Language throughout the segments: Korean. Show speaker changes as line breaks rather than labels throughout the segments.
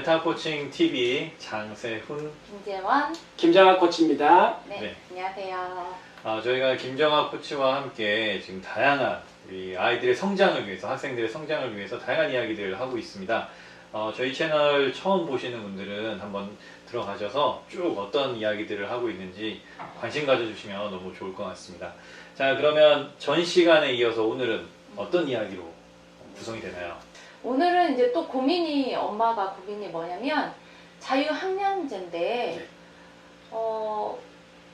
메타 코칭 TV 장세훈,
김재원,
김정학 코치입니다.
네, 안녕하세요.
저희가 김정학 코치와 함께 지금 다양한 우리 아이들의 성장을 위해서, 학생들의 성장을 위해서 다양한 이야기들을 하고 있습니다. 저희 채널 처음 보시는 분들은 한번 들어가셔서 쭉 어떤 이야기들을 하고 있는지 관심 가져주시면 너무 좋을 것 같습니다. 자, 그러면 전 시간에 이어서 오늘은 어떤 이야기로 구성이 되나요?
오늘은 이제 또 엄마가 고민이 뭐냐면 자유학년제인데,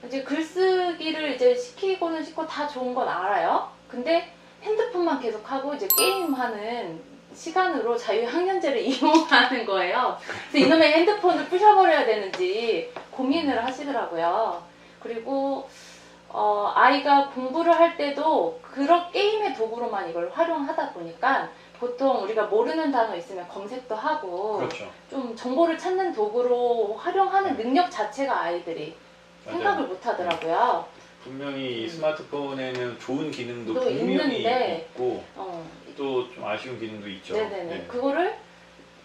이제 글쓰기를 이제 시키고는 싶고 다 좋은 건 알아요. 근데 핸드폰만 계속 하고 이제 게임하는 시간으로 자유학년제를 이용하는 거예요. 그래서 이놈의 핸드폰을 부셔버려야 되는지 고민을 하시더라고요. 그리고 아이가 공부를 할 때도 그런 게임의 도구로만 이걸 활용하다 보니까 보통 우리가 모르는 단어 있으면 검색도 하고,
그렇죠.
좀 정보를 찾는 도구로 활용하는 능력 자체가 아이들이
맞아요.
생각을 못 하더라고요.
분명히 이 스마트폰에는 좋은 기능도
또
분명히
있는데,
있고 또 좀 아쉬운 기능도 있죠.
네네네.
네.
그거를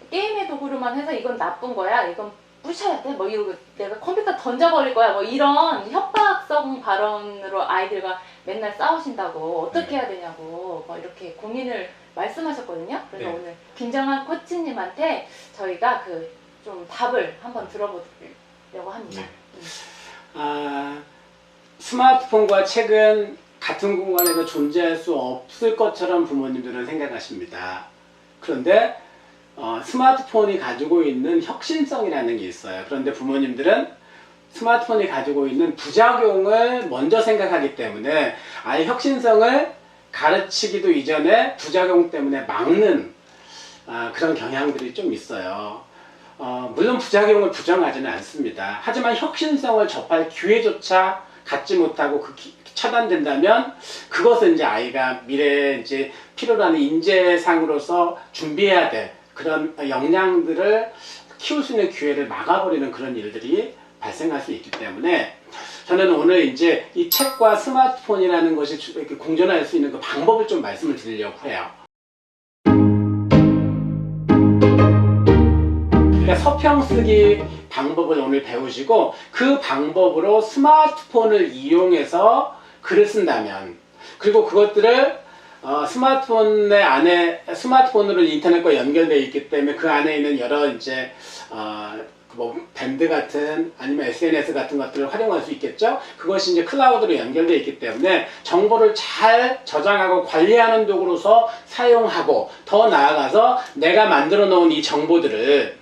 게임의 도구로만 해서 이건 나쁜 거야, 이건 부셔야 돼, 뭐 이러고 내가 컴퓨터 던져버릴 거야, 뭐 이런 협박성 발언으로 아이들과 맨날 싸우신다고, 어떻게 해야 되냐고 뭐 이렇게 고민을 말씀하셨거든요. 그래서
네.
오늘 김정학 코치님한테 저희가 좀 답을 한번 들어보려고 합니다.
네.
스마트폰과 책은 같은 공간에서 존재할 수 없을 것처럼 부모님들은 생각하십니다. 그런데 스마트폰이 가지고 있는 혁신성이라는 게 있어요. 그런데 부모님들은 스마트폰이 가지고 있는 부작용을 먼저 생각하기 때문에 아예 혁신성을 가르치기도 이전에 부작용 때문에 막는 그런 경향들이 좀 있어요. 물론 부작용을 부정하지는 않습니다. 하지만 혁신성을 접할 기회조차 갖지 못하고 차단된다면 그것은 이제 아이가 미래에 이제 필요로 하는 인재상으로서 준비해야 될 그런 역량들을 키울 수 있는 기회를 막아버리는 그런 일들이 발생할 수 있기 때문에 저는 오늘 이제 이 책과 스마트폰이라는 것이 이렇게 공존할 수 있는 그 방법을 좀 말씀을 드리려고 해요. 그러니까 서평 쓰기 방법을 오늘 배우시고 그 방법으로 스마트폰을 이용해서 글을 쓴다면, 그리고 그것들을 스마트폰으로 인터넷과 연결되어 있기 때문에 그 안에 있는 여러 이제 밴드 같은 아니면 SNS 같은 것들을 활용할 수 있겠죠. 그것이 이제 클라우드로 연결되어 있기 때문에 정보를 잘 저장하고 관리하는 도구로서 사용하고, 더 나아가서 내가 만들어 놓은 이 정보들을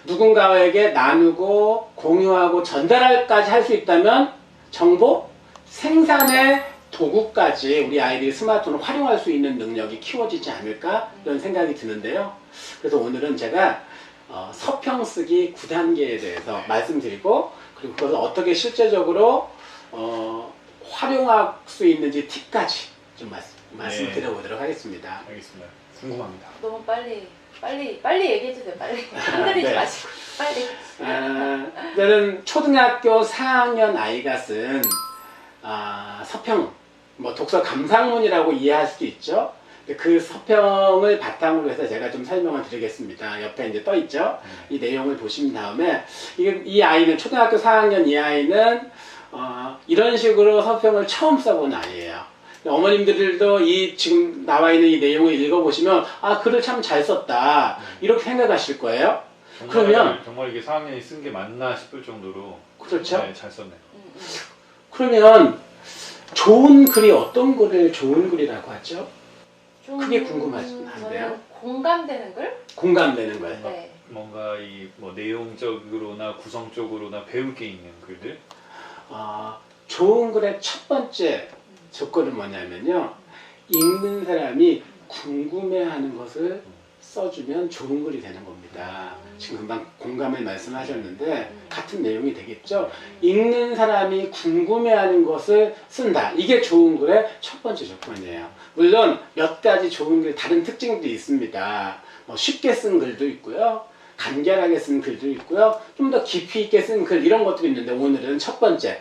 누군가에게 나누고 공유하고 전달까지 할 수 있다면 정보 생산의 도구까지 우리 아이들이 스마트폰을 활용할 수 있는 능력이 키워지지 않을까, 이런 생각이 드는데요. 그래서 오늘은 제가 서평 쓰기 9단계에 대해서 말씀드리고, 그리고 그것을 어떻게 실제적으로 활용할 수 있는지 팁까지 좀 말씀드려보도록 하겠습니다.
알겠습니다. 궁금합니다.
너무 빨리 얘기해주세요. 빨리 흔들리지
네.
마시고 빨리.
저는 초등학교 4학년 아이가 쓴 서평, 독서 감상문이라고 이해할 수도 있죠. 그 서평을 바탕으로 해서 제가 좀 설명을 드리겠습니다. 옆에 이제 떠 있죠. 이 내용을 보신 다음에 이 아이는 초등학교 4학년 이 아이는 이런 식으로 서평을 처음 써본 아이예요. 어머님들도 지금 나와 있는 이 내용을 읽어보시면 글을 참 잘 썼다, 이렇게 생각하실 거예요.
정말 이게 4학년이 쓴 게 맞나 싶을 정도로.
그렇죠.
네, 잘 썼네요.
그러면 좋은 글이 어떤 글을 좋은 글이라고 하죠? 그게 궁금한데요.
저는 공감되는 글?
공감되는 걸.
네.
뭔가 내용적으로나 구성적으로나 배울 게 있는 글들.
좋은 글의 첫 번째 조건은 뭐냐면요, 읽는 사람이 궁금해하는 것을 써주면 좋은 글이 되는 겁니다. 지금 금방 공감을 말씀하셨는데 같은 내용이 되겠죠. 읽는 사람이 궁금해하는 것을 쓴다, 이게 좋은 글의 첫 번째 조건이에요. 물론 몇 가지 좋은 글 다른 특징들이 있습니다. 쉽게 쓴 글도 있고요, 간결하게 쓴 글도 있고요, 좀 더 깊이 있게 쓴 글, 이런 것들이 있는데, 오늘은 첫 번째,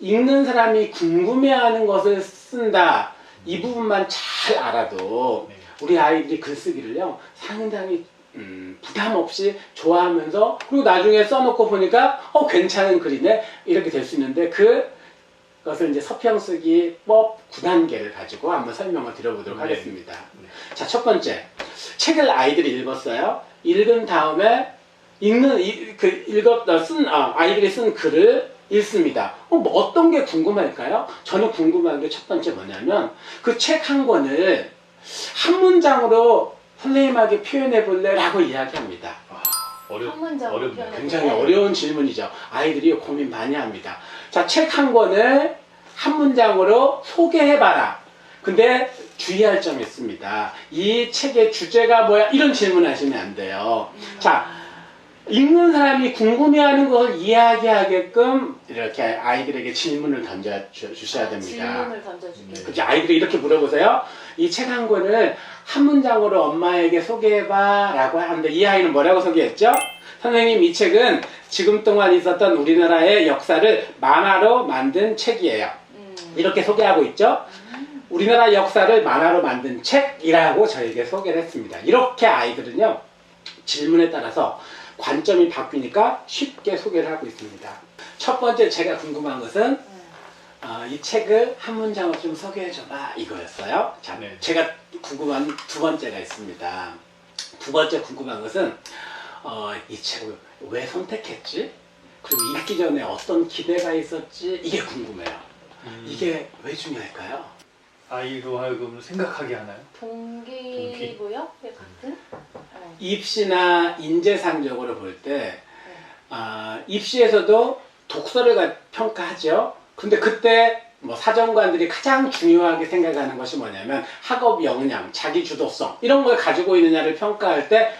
읽는 사람이 궁금해하는 것을 쓴다, 이 부분만 잘 알아도 우리 아이들이 글쓰기를요 상당히 부담 없이 좋아하면서 그리고 나중에 써놓고 보니까 괜찮은 글이네 이렇게 될 수 있는데 그것을 이제 서평 쓰기법 9단계를 가지고 한번 설명을 드려보도록
네.
하겠습니다.
네.
자, 첫 번째 책을 아이들이 읽었어요. 읽은 다음에 아이들이 쓴 글을 읽습니다. 뭐 어떤 게 궁금할까요? 저는 궁금한 게 첫 번째 뭐냐면 그 책 한 권을 한 문장으로 선생님에게 표현해 볼래? 라고 이야기합니다.
한 문장으로
어렵네.
표현해
굉장히 어려운 질문이죠. 아이들이 고민 많이 합니다. 자, 책 한 권을 한 문장으로 소개해봐라. 근데 주의할 점이 있습니다. 이 책의 주제가 뭐야? 이런 질문 하시면 안 돼요. 자, 읽는 사람이 궁금해하는 것을 이야기하게끔 이렇게 아이들에게 질문을 던져주셔야 됩니다.
질문을 던져주게.
네.
그치, 아이들이 이렇게 물어보세요. 이 책 한 권을 한 문장으로 엄마에게 소개해봐 라고 하는데 이 아이는 뭐라고 소개했죠? 선생님, 이 책은 지금 동안 있었던 우리나라의 역사를 만화로 만든 책이에요. 이렇게 소개하고 있죠? 우리나라 역사를 만화로 만든 책이라고 저에게 소개를 했습니다. 이렇게 아이들은요, 질문에 따라서 관점이 바뀌니까 쉽게 소개를 하고 있습니다. 첫 번째 제가 궁금한 것은 이 책을 한 문장으로 좀 소개해줘봐 이거였어요. 자,
네.
제가 궁금한 두 번째가 있습니다. 두 번째 궁금한 것은 이 책을 왜 선택했지? 그리고 읽기 전에 어떤 기대가 있었지? 이게 궁금해요. 이게 왜 중요할까요?
아이로 하여금 생각하게 하나요?
동기부여의 같은?
입시나 인재상적으로 볼 때 입시에서도 독서를 평가하죠. 근데 그때 뭐 사정관들이 가장 중요하게 생각하는 것이 뭐냐면 학업 역량, 자기 주도성 이런 걸 가지고 있느냐를 평가할 때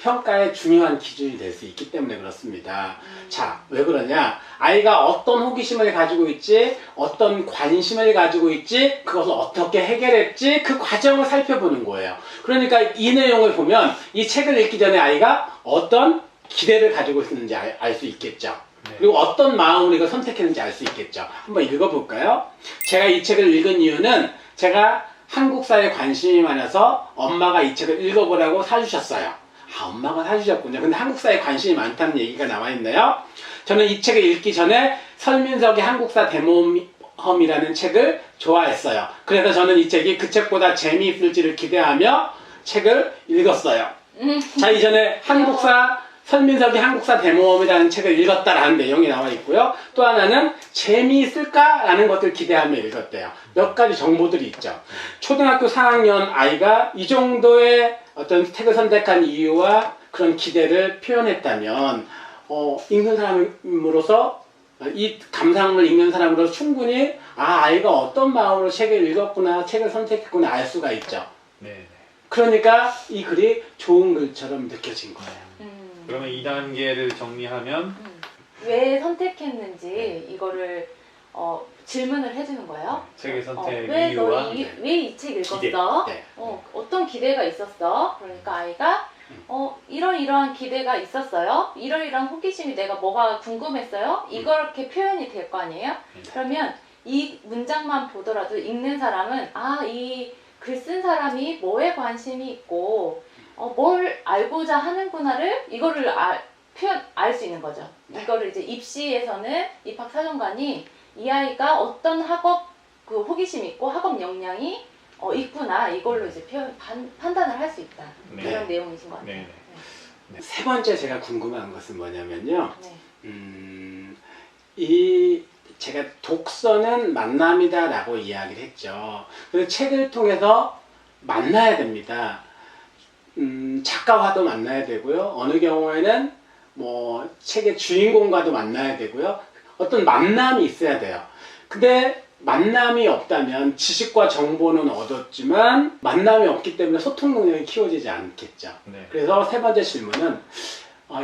평가의 중요한 기준이 될 수 있기 때문에 그렇습니다. 자, 왜 그러냐? 아이가 어떤 호기심을 가지고 있지, 어떤 관심을 가지고 있지, 그것을 어떻게 해결했지, 그 과정을 살펴보는 거예요. 그러니까 이 내용을 보면 이 책을 읽기 전에 아이가 어떤 기대를 가지고 있는지 알 수 있겠죠.
네.
그리고 어떤 마음으로 이걸 선택했는지 알 수 있겠죠. 한번 읽어볼까요? 제가 이 책을 읽은 이유는 제가 한국사에 관심이 많아서 엄마가 이 책을 읽어보라고 사주셨어요. 엄마가 사주셨군요. 근데 한국사에 관심이 많다는 얘기가 나와 있네요. 저는 이 책을 읽기 전에 설민석의 한국사 대모험이라는 책을 좋아했어요. 그래서 저는 이 책이 그 책보다 재미있을지를 기대하며 책을 읽었어요. 자, 이전에 설민석의 한국사 대모험이라는 책을 읽었다라는 내용이 나와 있고요. 또 하나는 재미있을까라는 것을 기대하며 읽었대요. 몇 가지 정보들이 있죠. 초등학교 4학년 아이가 이 정도의 어떤 책을 선택한 이유와 그런 기대를 표현했다면 읽는 사람으로서 이 감상을 읽는 사람으로서 충분히 아이가 어떤 마음으로 책을 읽었구나, 책을 선택했구나 알 수가 있죠.
네.
그러니까 이 글이 좋은 글처럼 느껴진 거예요.
그러면 2단계를 정리하면
왜 선택했는지 이거를 질문을 해주는 거예요.
책의 선택
왜
이유와
왜 이 책 읽었어?
기대.
네.
어떤 기대가 있었어? 그러니까 아이가 이러이러한 기대가 있었어요. 이러이러한 호기심이 내가 뭐가 궁금했어요. 이렇게 표현이 될 거 아니에요? 그러면 이 문장만 보더라도 읽는 사람은 이 글 쓴 사람이 뭐에 관심이 있고 뭘 알고자 하는구나를 이거를 알 수 있는 거죠. 이거를 이제 입시에서는 입학사정관이 이 아이가 어떤 학업 그 호기심이 있고 학업 역량이 있구나 이걸로 이제 판단을 할 수 있다.
네.
그런 내용이신 것 같아요.
네.
세 번째 제가 궁금한 것은 뭐냐면요.
네.
제가 독서는 만남이다 라고 이야기를 했죠. 그래서 책을 통해서 만나야 됩니다. 작가와도 만나야 되고요. 어느 경우에는 뭐 책의 주인공과도 만나야 되고요. 어떤 만남이 있어야 돼요. 근데 만남이 없다면 지식과 정보는 얻었지만 만남이 없기 때문에 소통 능력이 키워지지 않겠죠.
네.
그래서 세 번째 질문은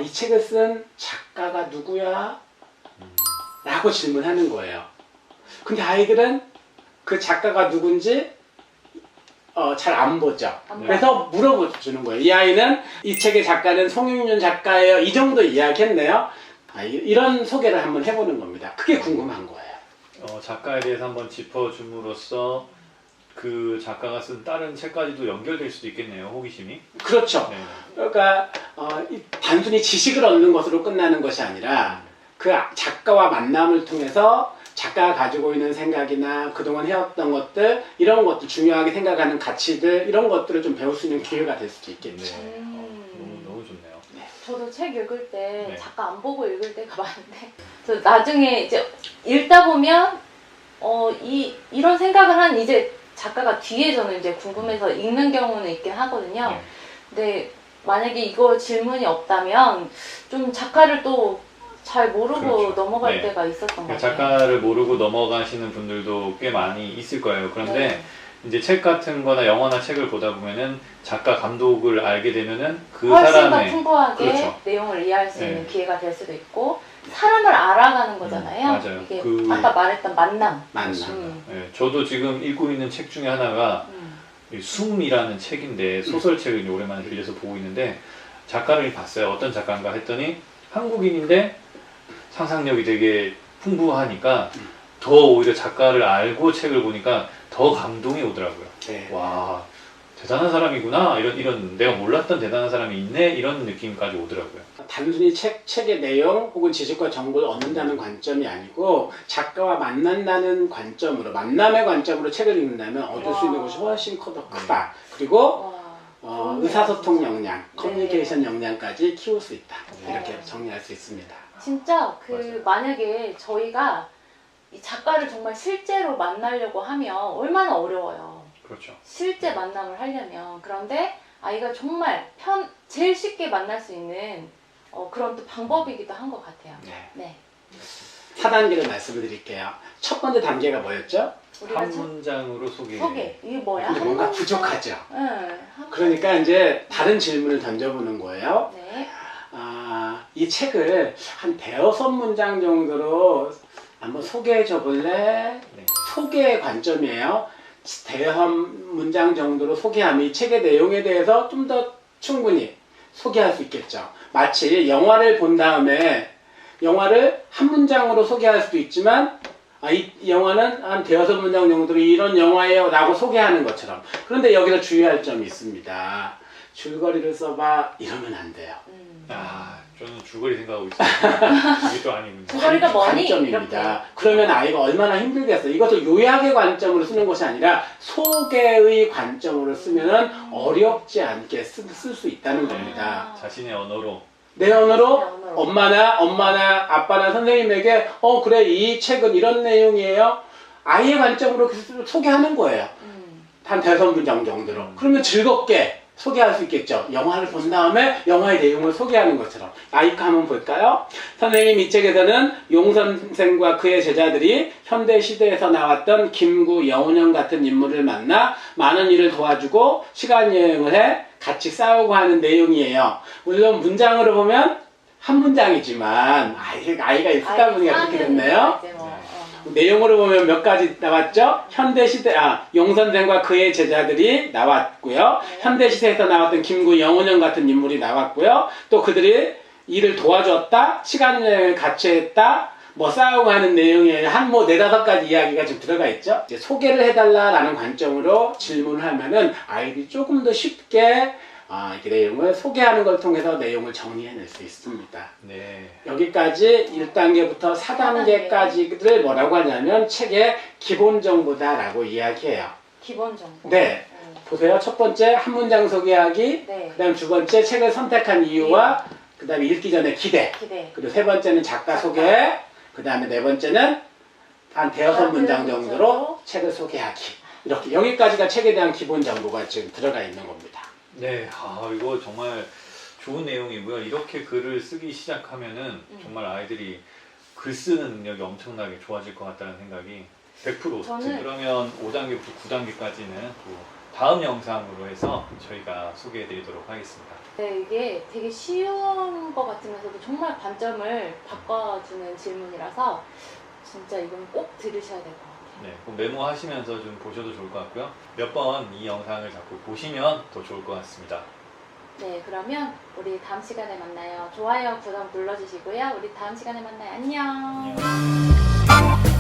이 책을 쓴 작가가 누구야? 라고 질문하는 거예요. 근데 아이들은 그 작가가 누군지 잘 안 보죠. 그래서 물어보주는 거예요. 이 아이는 이 책의 작가는 송영윤 작가예요. 이 정도 이야기했네요. 이런 소개를 한번 해보는 겁니다. 그게 궁금한 거예요.
작가에 대해서 한번 짚어줌으로써 그 작가가 쓴 다른 책까지도 연결될 수도 있겠네요. 호기심이.
그렇죠.
네.
그러니까 단순히 지식을 얻는 것으로 끝나는 것이 아니라 그 작가와 만남을 통해서 작가가 가지고 있는 생각이나 그동안 해왔던 것들, 이런 것들, 중요하게 생각하는 가치들, 이런 것들을 좀 배울 수 있는 기회가 될 수도 있겠네요.
네. 너무 좋네요.
저도 책 읽을 때
네.
작가 안 보고 읽을 때가 많은데 저 나중에 이제 읽다 보면 이런 생각을 한 이제 작가가 뒤에 저는 이제 궁금해서 읽는 경우는 있긴 하거든요.
네.
근데 만약에 이거 질문이 없다면 좀 작가를 또 잘 모르고
그렇죠.
넘어갈
네.
때가 있었던 것 같아요.
작가를 모르고 넘어가시는 분들도 꽤 많이 있을 거예요. 그런데
네.
이제 책 같은 거나 영화나 책을 보다 보면은 작가 감독을 알게 되면은 그
훨씬 더
사람의
풍부하게
그렇죠.
내용을 이해할 수 있는
네.
기회가 될 수도 있고 사람을 알아가는 거잖아요.
맞아요.
이게
그-
아까 말했던 만남.
만남.
예, 저도 지금 읽고 있는 책 중에 하나가 이 숨이라는 책인데 소설책을 이제 오랜만에 빌려서 보고 있는데 작가를 봤어요. 어떤 작가인가 했더니 한국인인데 상상력이 되게 풍부하니까 더 오히려 작가를 알고 책을 보니까 더 감동이 오더라고요.
네.
와, 대단한 사람이구나. 이런 내가 몰랐던 대단한 사람이 있네. 이런 느낌까지 오더라고요.
단순히 책의 내용 혹은 지식과 정보를 얻는다는 관점이 아니고 작가와 만난다는 관점으로, 만남의 관점으로 책을 읽는다면 얻을 수 있는 것이 훨씬 더 크다. 그리고
와,
의사소통 역량,
네.
커뮤니케이션 역량까지 키울 수 있다. 이렇게
네.
정리할 수 있습니다.
진짜
맞아요.
만약에 저희가 이 작가를 정말 실제로 만나려고 하면 얼마나 어려워요.
그렇죠.
실제 만남을 하려면. 그런데 아이가 정말 제일 쉽게 만날 수 있는 그런 또 방법이기도 한 것 같아요.
네.
네.
4단계를 말씀을 드릴게요. 첫 번째 단계가 뭐였죠?
우리가
한 문장으로 소개.
이게 뭐야?
근데 뭔가 부족하죠.
응.
그러니까 이제 다른 질문을 던져보는 거예요.
네.
이 책을 한 대여섯 문장 정도로 한번 소개해 줘 볼래?
네.
소개의 관점이에요. 대여섯 문장 정도로 소개하면 이 책의 내용에 대해서 좀 더 충분히 소개할 수 있겠죠. 마치 영화를 본 다음에 영화를 한 문장으로 소개할 수도 있지만 이 영화는 한 대여섯 문장 정도로 이런 영화예요 라고 소개하는 것처럼. 그런데 여기서 주의할 점이 있습니다. 줄거리를 써봐 이러면 안 돼요.
저는 줄거리 생각하고 있어요. 이게 또 아니군요.
줄거리가 뭐니?
관점입니다.
이렇게.
그러면 아이가 얼마나 힘들겠어요. 이것을 요약의 관점으로 쓰는 것이 아니라 소개의 관점으로 쓰면은 어렵지 않게 쓸 수 있다는 겁니다.
자신의 언어로.
내 언어로
자신의 언어로.
엄마나 아빠나 선생님에게 그래 이 책은 이런 내용이에요. 아이의 관점으로 소개하는 거예요. 한 대여섯 문장 정도로. 그러면 즐겁게 소개할 수 있겠죠. 영화를 본 다음에 영화의 내용을 소개하는 것처럼. 아이카 한번 볼까요? 선생님 이 책에서는 용 선생과 그의 제자들이 현대 시대에서 나왔던 김구, 여운형 같은 인물을 만나 많은 일을 도와주고 시간 여행을 해 같이 싸우고 하는 내용이에요. 물론 문장으로 보면 한 문장이지만 아이가 있다 보니까 그렇게 됐네요. 내용으로 보면 몇 가지 나왔죠? 현대시대, 용선생과 그의 제자들이 나왔고요.
네.
현대시대에서 나왔던 김구, 영훈형 같은 인물이 나왔고요. 또 그들이 일을 도와줬다, 시간여행을 같이 했다, 싸우고 하는 내용에 한 네다섯 가지 이야기가 지금 들어가 있죠. 이제 소개를 해달라라는 관점으로 질문을 하면은 아이들이 조금 더 쉽게 이렇게 내용을 소개하는 걸 통해서 내용을 정리해낼 수 있습니다.
네.
여기까지 1단계부터 4단계까지를 뭐라고 하냐면 책의 기본 정보다라고 이야기해요.
기본 정보.
네. 보세요. 첫 번째 한 문장 소개하기,
네.
그 다음 두 번째 책을 선택한 이유와 그 다음에 읽기 전에 기대, 그리고 세 번째는 작가 소개, 그 다음에 네 번째는 한 대여섯 문장 정도로 책을 소개하기. 이렇게 여기까지가 책에 대한 기본 정보가 지금 들어가 있는 겁니다.
네, 이거 정말 좋은 내용이고요. 이렇게 글을 쓰기 시작하면은 정말 아이들이 글 쓰는 능력이 엄청나게 좋아질 것 같다는 생각이 100%. 그러면 5단계부터 9단계까지는 또 다음 영상으로 해서 저희가 소개해 드리도록 하겠습니다.
네, 이게 되게 쉬운 것 같으면서도 정말 관점을 바꿔주는 질문이라서 진짜 이건 꼭 들으셔야 될 것 같아요.
네, 꼭 메모하시면서 좀 보셔도 좋을 것 같고요. 몇 번 이 영상을 자꾸 보시면 더 좋을 것 같습니다.
네, 그러면 우리 다음 시간에 만나요. 좋아요, 구독 눌러주시고요. 우리 다음 시간에 만나요. 안녕.
안녕.